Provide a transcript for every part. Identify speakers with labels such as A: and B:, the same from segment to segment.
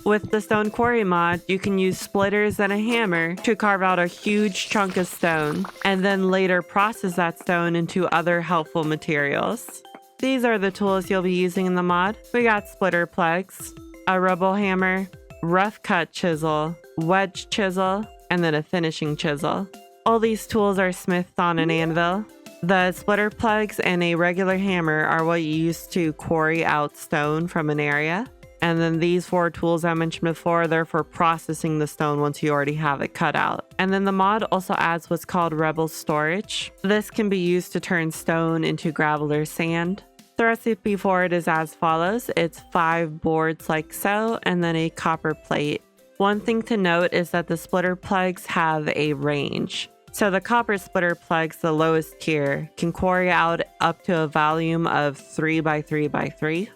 A: With the stone quarry mod, you can use splitters and a hammer to carve out a huge chunk of stone, and then later process that stone into other helpful materials. These are the tools you'll be using in the mod. We got splitter plugs, a rubble hammer, rough cut chisel, wedge chisel, and then a finishing chisel. All these tools are smithed on an anvil. The splitter plugs and a regular hammer are what you use to quarry out stone from an area. And then these 4 tools I mentioned before, they're for processing the stone once you already have it cut out. And then the mod also adds what's called Rubble storage. This can be used to turn stone into gravel or sand. The recipe for it is as follows. It's 5 boards like so, and then a copper plate. One thing to note is that the splitter plugs have a range. So the copper splitter plugs, the lowest tier, can quarry out up to a volume of 3 by 3 by 3.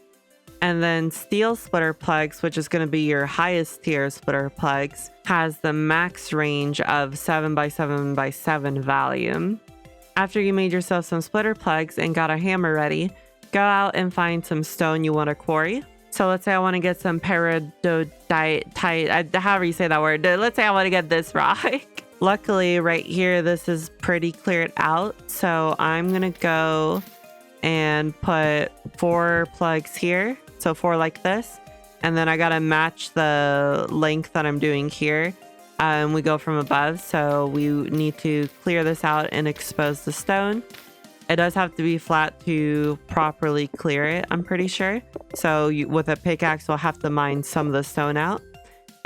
A: And then steel splitter plugs, which is going to be your highest tier splitter plugs, has the max range of 7 by 7 by 7 volume. After you made yourself some splitter plugs and got a hammer ready, go out and find some stone you want to quarry. So let's say I want to get some peridotite, however you say that word. Let's say I want to get this rock. Luckily, right here, this is pretty cleared out. So I'm going to go and put 4 plugs here. So 4 like this. And then I got to match the length that I'm doing here. We go from above. So we need to clear this out and expose the stone. It does have to be flat to properly clear it, I'm pretty sure. So with a pickaxe, we'll have to mine some of the stone out.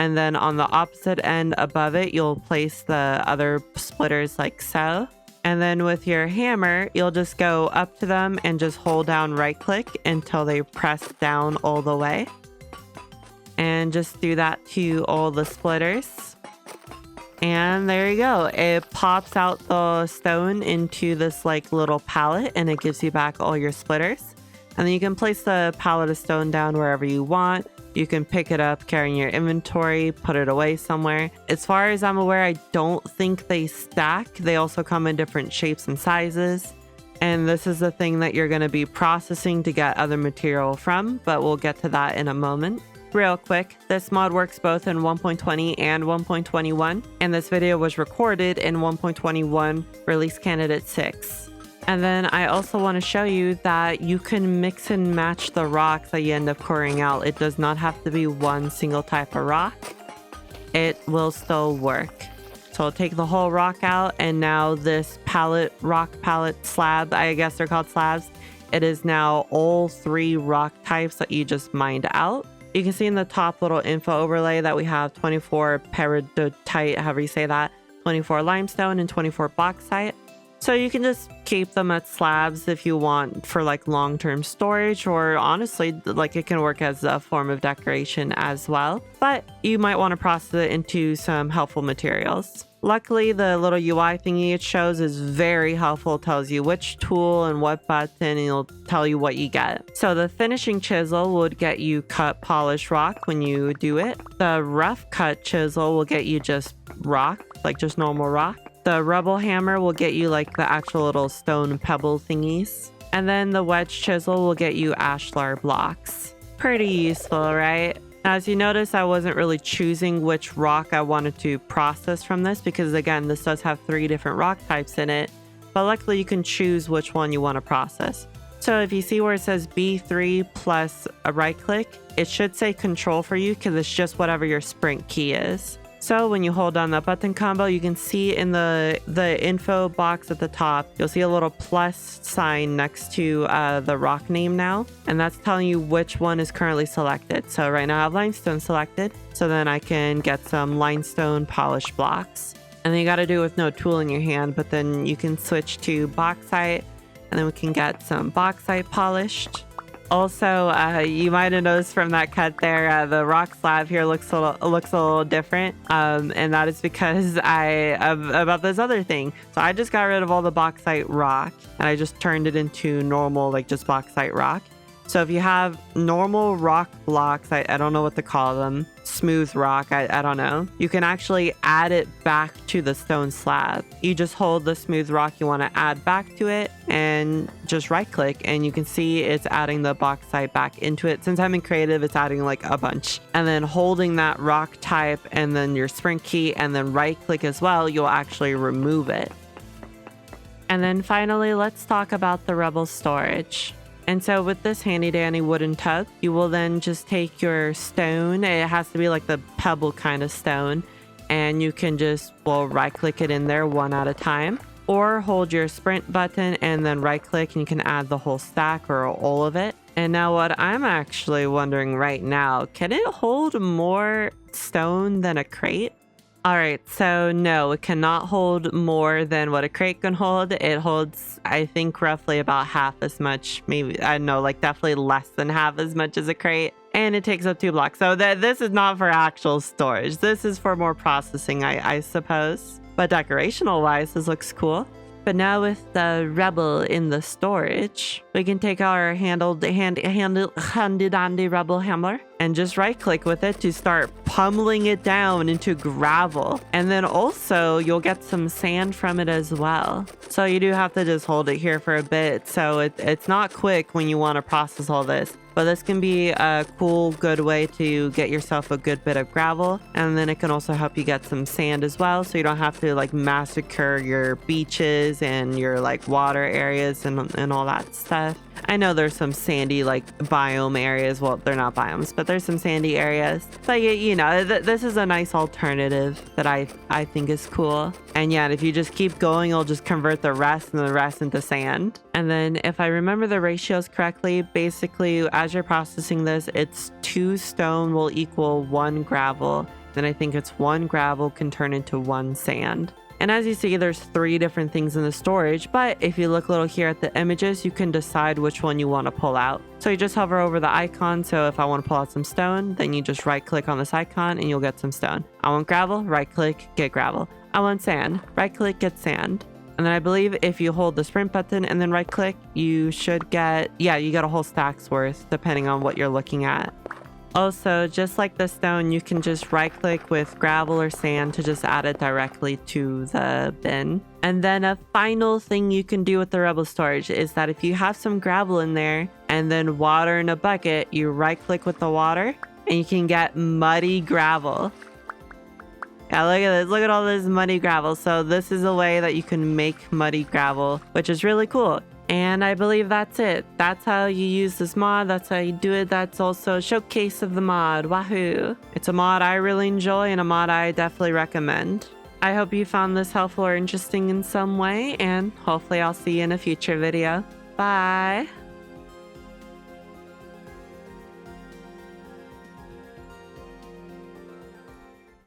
A: And then on the opposite end above it, you'll place the other splitters like so. And then with your hammer, you'll just go up to them and just hold down right click until they press down all the way. And just do that to all the splitters. And there you go. It pops out the stone into this like little pallet and it gives you back all your splitters. And then you can place the pallet of stone down wherever you want. You can pick it up, carry in your inventory, put it away somewhere. As far as I'm aware, I don't think they stack. They also come in different shapes and sizes. And this is the thing that you're going to be processing to get other material from, but we'll get to that in a moment. Real quick, this mod works both in 1.20 and 1.21, and this video was recorded in 1.21 release candidate 6. And then I also want to show you that you can mix and match the rocks that you end up quarrying out. It does not have to be one single type of rock. It will still work. So I'll take the whole rock out, and now this rock pallet slab, I guess they're called slabs, it is now all 3 rock types that you just mined out. You can see in the top little info overlay that we have 24 peridotite, however you say that, 24 limestone, and 24 bauxite. So you can just keep them at slabs if you want for like long-term storage, or honestly, like it can work as a form of decoration as well. But you might want to process it into some helpful materials. Luckily, the little UI thingy it shows is very helpful. It tells you which tool and what button, and it'll tell you what you get. So the finishing chisel would get you cut polished rock when you do it. The rough cut chisel will get you just rock, like just normal rock. The rubble hammer will get you like the actual little stone pebble thingies. And then the wedge chisel will get you ashlar blocks. Pretty useful, right? As you notice, I wasn't really choosing which rock I wanted to process from this because again, this does have 3 different rock types in it. But luckily you can choose which one you want to process. So if you see where it says B3 plus a right click, it should say control for you because it's just whatever your sprint key is. So when you hold down that button combo, you can see in the info box at the top, you'll see a little plus sign next to the rock name now. And that's telling you which one is currently selected. So right now I have limestone selected. So then I can get some limestone polished blocks. And then you got to do it with no tool in your hand, but then you can switch to bauxite and then we can get some bauxite polished. Also, you might have noticed from that cut there, the rock slab here looks a little different, and that is because about this other thing. So I just got rid of all the bauxite rock, and I just turned it into normal, like just bauxite rock. So if you have normal rock blocks, I don't know what to call them, smooth rock, I don't know, you can actually add it back to the stone slab. You just hold the smooth rock you want to add back to it and just right click, and you can see it's adding the bauxite back into it. Since I'm in creative, it's adding like a bunch. And then holding that rock type and then your sprint key and then right click as well, you'll actually remove it. And then finally, let's talk about the Rubble storage. And so with this handy dandy wooden tub, you will then just take your stone. It has to be like the pebble kind of stone. And you can just, well, right click it in there one at a time. Or hold your sprint button and then right click and you can add the whole stack or all of it. And now what I'm actually wondering right now, can it hold more stone than a crate? All right, so no, it cannot hold more than what a crate can hold. It holds, I think, roughly about half as much, maybe, I don't know, like definitely less than half as much as a crate. And it takes up 2 blocks. So this is not for actual storage. This is for more processing, I suppose. But decorational wise, this looks cool. But now with the Rubble in the storage, we can take our handy dandy Rubble hammer and just right click with it to start pummeling it down into gravel. And then also you'll get some sand from it as well. So you do have to just hold it here for a bit. So it's not quick when you want to process all this. But this can be a cool, good way to get yourself a good bit of gravel. And then it can also help you get some sand as well. So you don't have to like massacre your beaches and your like water areas and all that stuff. I know there's some sandy like biome areas. Well, they're not biomes, but there's some sandy areas. But you know, this is a nice alternative that I think is cool. And yeah, if you just keep going, it'll just convert the rest and the rest into sand. And then if I remember the ratios correctly, basically as you're processing this, it's 2 stone will equal 1 gravel. Then I think it's 1 gravel can turn into 1 sand. And as you see, there's 3 different things in the storage, but if you look a little here at the images, you can decide which one you want to pull out. So you just hover over the icon. So if I want to pull out some stone, then you just right click on this icon and you'll get some stone. I want gravel, right click, get gravel. I want sand, right click, get sand. And then I believe if you hold the sprint button and then right click, you should get, yeah, you get a whole stack's worth depending on what you're looking at. Also, just like the stone, you can just right click with gravel or sand to just add it directly to the bin. And then a final thing you can do with the Rubble storage is that if you have some gravel in there and then water in a bucket, you right click with the water and you can get muddy gravel. Yeah, look at this. Look at all this muddy gravel. So this is a way that you can make muddy gravel, which is really cool. And I believe that's it. That's how you use this mod. That's how you do it. That's also a showcase of the mod. Wahoo! It's a mod I really enjoy and a mod I definitely recommend. I hope you found this helpful or interesting in some way, and hopefully I'll see you in a future video. Bye!